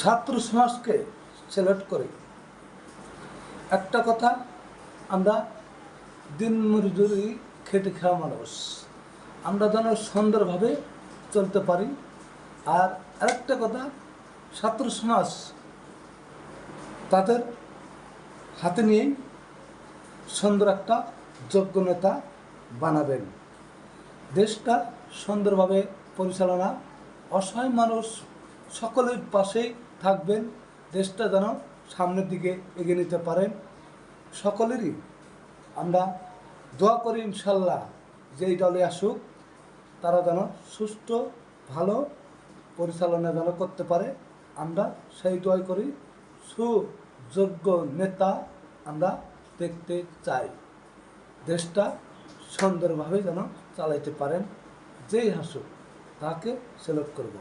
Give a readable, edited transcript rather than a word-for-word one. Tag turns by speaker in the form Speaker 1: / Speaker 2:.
Speaker 1: ছাত্র সমাজকে সিলেক্ট করে একটা কথা, আমরা দিন মজুরি খেটে খাওয়া মানুষ, আমরা যেন সুন্দরভাবে চলতে পারি। আর আরেকটা কথা, ছাত্র সমাজ তাদের হাতে নিয়েই সুন্দর একটা যোগ্য নেতা বানাবেন। দেশটা সুন্দরভাবে পরিচালনা, অসহায় মানুষ সকলের পাশেই থাকবেন, দেশটা যেন সামনের দিকে এগিয়ে নিতে পারেন। সকলেরই আমরা দোয়া করি ইনশাল্লাহ যেই দলে আসুক তারা যেন সুষ্ঠু ভালো পরিচালনা যেন করতে পারে। আমরা সেই দোয়া করি, সুযোগ্য নেতা আমরা দেখতে চাই, দেশটা সুন্দরভাবে যেন চালাইতে পারেন। যেই হাসুক তাকে সিলেক্ট করব।